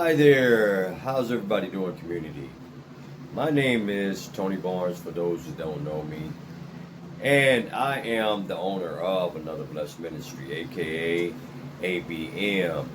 Hi there, how's everybody doing, community? My name is Tony Barnes, for those who don't know me, and I am the owner of Another Blessed Ministry, aka ABM.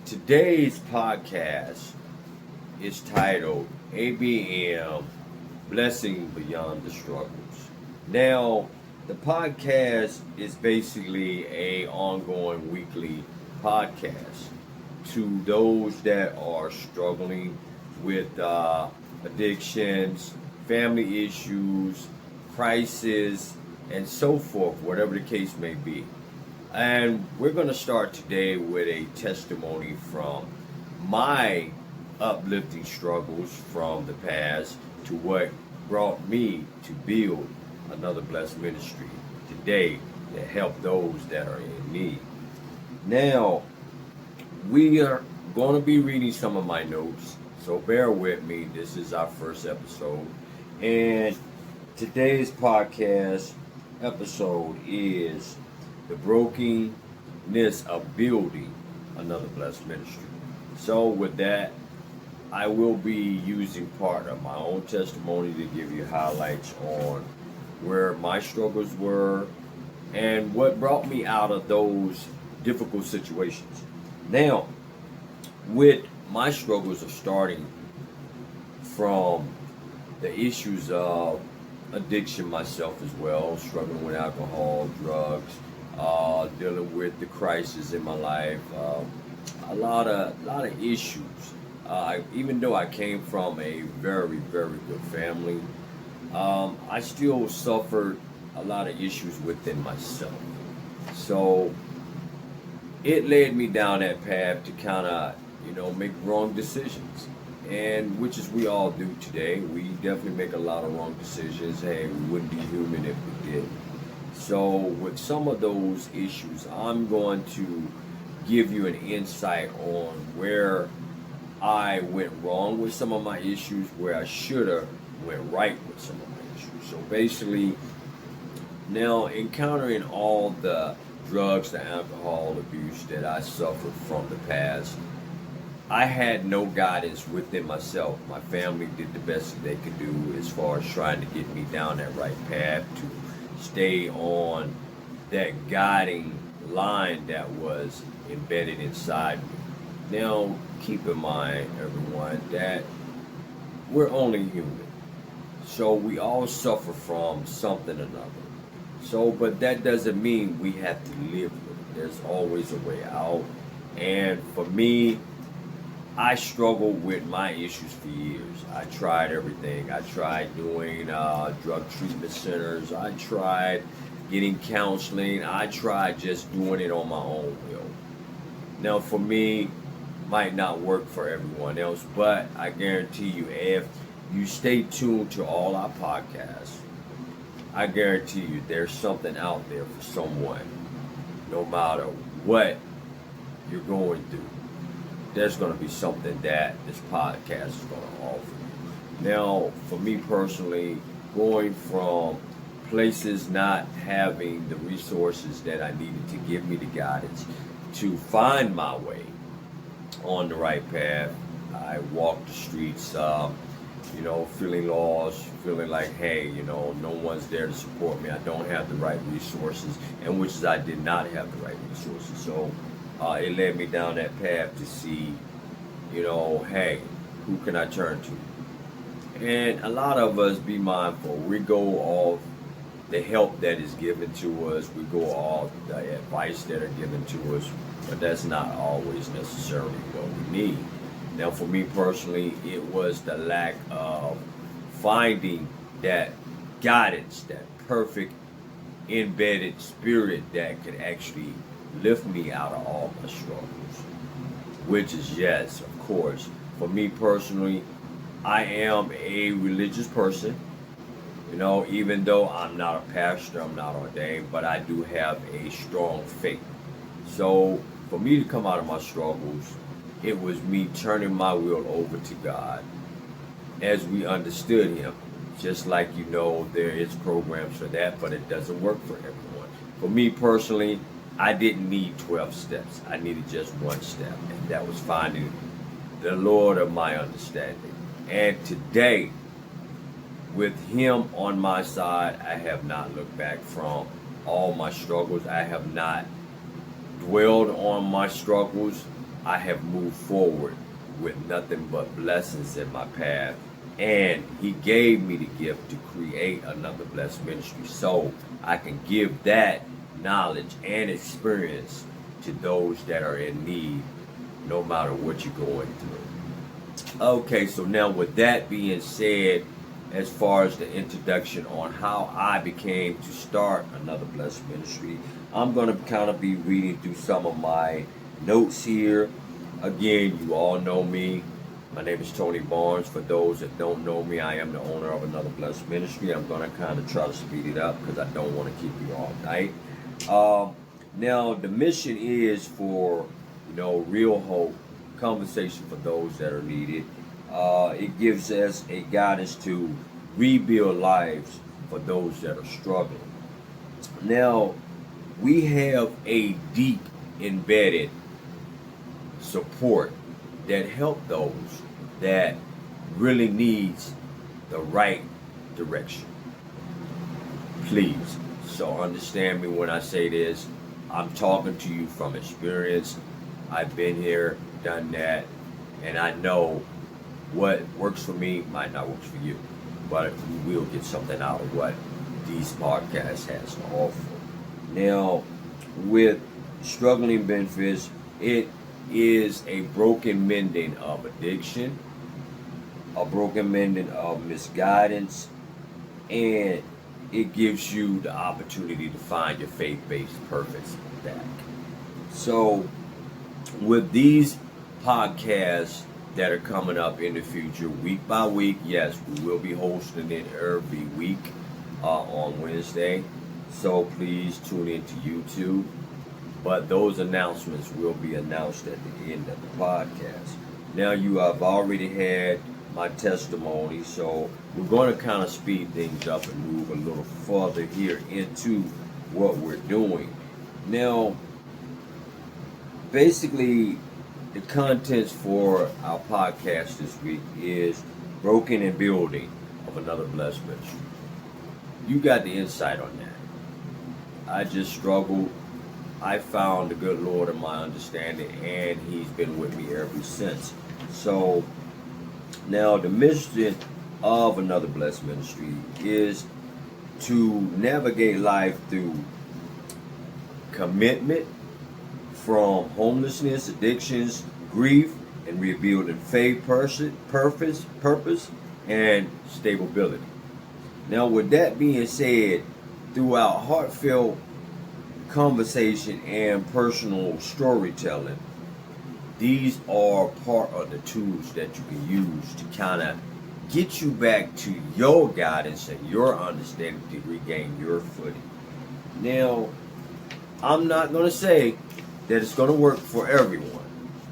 Today's podcast is titled ABM Blessing Beyond the Struggles. Now, the podcast is basically a ongoing weekly podcast to those that are struggling with addictions, family issues, crises, and so forth, whatever the case may be. And we're going to start today with a testimony from my uplifting struggles from the past to what brought me to build Another Blessed Ministry today to help those that are in need. Now, we are going to be reading some of my notes, so bear with me. This is our first episode, and today's podcast episode is the brokenness of building Another Blessed Ministry. So with that, I will be using part of my own testimony to give you highlights on where my struggles were and what brought me out of those difficult situations. Now, with my struggles of starting from the issues of addiction myself as well, struggling with alcohol, drugs, dealing with the crisis in my life, a lot of issues. Even though I came from a very, very good family, I still suffered a lot of issues within myself. So it led me down that path to kind of, make wrong decisions. And which is we all do today. We definitely make a lot of wrong decisions. Hey, we wouldn't be human if we did. So with some of those issues, I'm going to give you an insight on where I went wrong with some of my issues, where I should have went right with some of my issues. So basically, now encountering all the drugs, the alcohol abuse that I suffered from the past, I had no guidance within myself. My family did the best that they could do as far as trying to get me down that right path, to stay on that guiding line that was embedded inside me. Now, keep in mind, everyone, that we're only human. So we all suffer from something or another. So, but that doesn't mean we have to live with it. There's always a way out. And for me, I struggled with my issues for years. I tried everything. I tried doing drug treatment centers. I tried getting counseling. I tried just doing it on my own will. Now, for me, might not work for everyone else, but I guarantee you, if you stay tuned to all our podcasts, I guarantee you there's something out there for someone. No matter what you're going through, there's going to be something that this podcast is going to offer you. Now, for me personally, going from places not having the resources that I needed to give me the guidance to find my way on the right path, I walked the streets, feeling lost, feeling like, hey, no one's there to support me. I don't have the right resources, and which is I did not have the right resources. So it led me down that path to see, hey, who can I turn to? And a lot of us, be mindful, we go off the help that is given to us, we go off the advice that are given to us, but that's not always necessarily what we need. Now, for me personally, it was the lack of finding that guidance, that perfect embedded spirit that could actually lift me out of all my struggles. Which is, yes, of course, for me personally, I am a religious person. Even though I'm not a pastor, I'm not ordained, but I do have a strong faith. So for me to come out of my struggles, it was me turning my will over to God as we understood Him. Just like there is programs for that, but it doesn't work for everyone. For me personally, I didn't need 12 steps. I needed just one step, and that was finding the Lord of my understanding. And today, with him on my side, I have not looked back from all my struggles. I have not dwelled on my struggles. I have moved forward with nothing but blessings in my path. And he gave me the gift to create another blessed ministry so I can give that knowledge and experience to those that are in need, no matter what you're going through. Okay, so now with that being said, as far as the introduction on how I became to start another blessed ministry, I'm going to kind of be reading through some of my notes here. Again, you all know me. My name is Tony Barnes. For those that don't know me, I am the owner of another blessed ministry. I'm going to kind of try to speed it up because I don't want to keep you all night. Now, the mission is for, real hope, conversation for those that are needed. It gives us a guidance to rebuild lives for those that are struggling. Now, we have a deep embedded support that help those that really needs the right direction. Please, so understand me when I say this. I'm talking to you from experience. I've been here, done that, and I know what works for me might not work for you, but we will get something out of what these podcasts has to offer. Now, with struggling benefits, it is a broken mending of addiction, a broken mending of misguidance, and it gives you the opportunity to find your faith-based purpose back. So, with these podcasts that are coming up in the future, week by week, yes, we will be hosting it every week on Wednesday. So please tune into YouTube. But those announcements will be announced at the end of the podcast. Now, you have already had my testimony, so we're going to kind of speed things up and move a little further here into what we're doing. Now, basically, the contents for our podcast this week is broken and building of another blessed ministry. You got the insight on that. I just struggled. I found the good Lord of my understanding, and he's been with me ever since. So now the mission of another blessed ministry is to navigate life through commitment from homelessness, addictions, grief, and rebuilding faith, purpose, and stability. Now, with that being said, throughout heartfelt conversation and personal storytelling, these are part of the tools that you can use to kind of get you back to your guidance and your understanding to regain your footing. Now, I'm not going to say that it's going to work for everyone,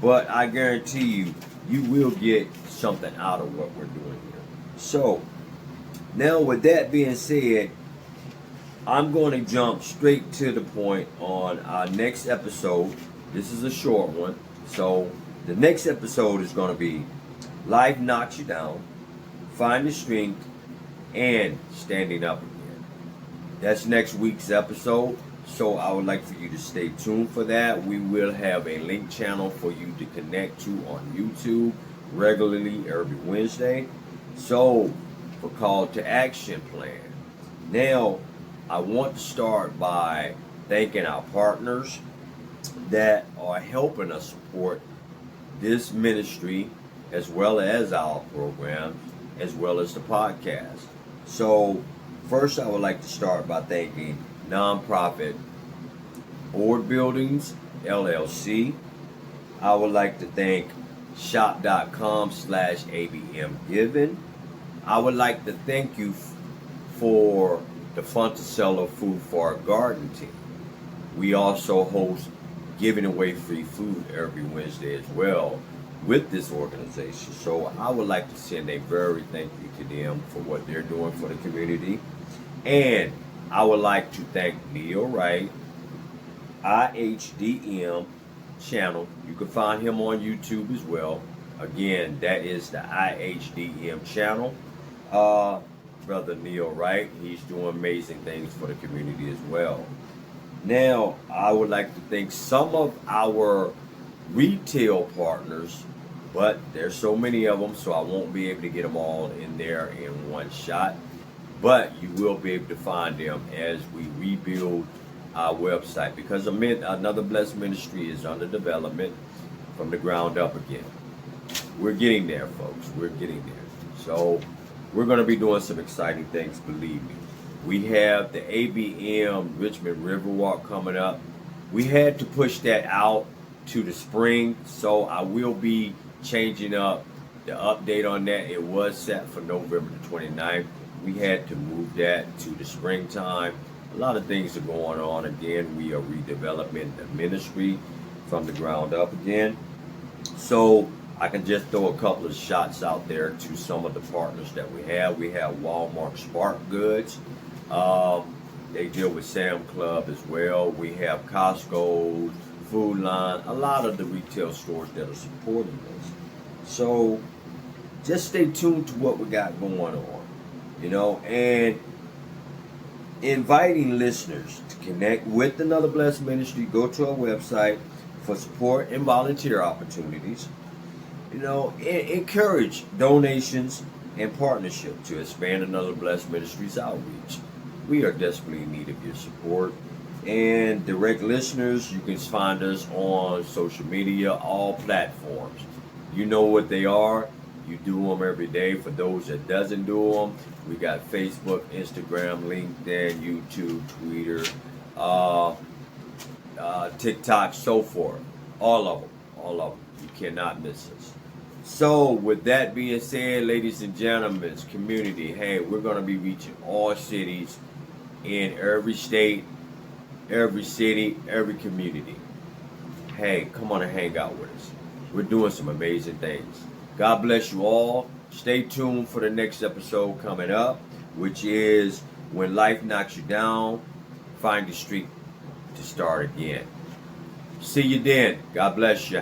but I guarantee you, you will get something out of what we're doing here. So, now with that being said, I'm going to jump straight to the point on our next episode. This is a short one. So the next episode is going to be Life Knocks You Down, Finding Strength, and Standing Up Again. That's next week's episode. So I would like for you to stay tuned for that. We will have a link channel for you to connect to on YouTube regularly every Wednesday. So for call to action plan. Now, I want to start by thanking our partners that are helping us support this ministry as well as our programs, as well as the podcast. So first, I would like to start by thanking nonprofit Board Buildings LLC. I would like to thank shop.com/ABM Giving. I would like to thank you for the Fonticello Food for Our Garden team. We also host giving away free food every Wednesday as well with this organization. So I would like to send a very thank you to them for what they're doing for the community. And I would like to thank Neil Wright, IHDM channel. You can find him on YouTube as well. Again, that is the IHDM channel. Brother Neil Wright, he's doing amazing things for the community as well. Now, I would like to thank some of our retail partners, but there's so many of them, so I won't be able to get them all in there in one shot. But you will be able to find them as we rebuild our website, because Another Blessed Ministry is under development from the ground up again. We're getting there, folks. We're getting there. So we're going to be doing some exciting things, believe me. We have the ABM Richmond Riverwalk coming up. We had to push that out to the spring, so I will be changing up the update on that. It was set for November the 29th. We had to move that to the springtime. A lot of things are going on. Again, we are redeveloping the ministry from the ground up again. So I can just throw a couple of shots out there to some of the partners that we have. We have Walmart Spark Goods. They deal with Sam Club as well. We have Costco, Food Line, a lot of the retail stores that are supporting this. So just stay tuned to what we got going on, and inviting listeners to connect with Another Blessed Ministry. Go to our website for support and volunteer opportunities. Encourage donations and partnership to expand Another Blessed Ministry's outreach. We are desperately in need of your support. And direct listeners, you can find us on social media, all platforms. You know what they are. You do them every day. For those that doesn't do them, we got Facebook, Instagram, LinkedIn, YouTube, Twitter, TikTok, so forth. All of them. You cannot miss us. So with that being said, ladies and gentlemen, community, hey, we're going to be reaching all cities in every state, every city, every community. Hey, come on and hang out with us. We're doing some amazing things. God bless you all. Stay tuned for the next episode coming up, which is When Life Knocks You Down, Find the Street to Start Again. See you then. God bless you.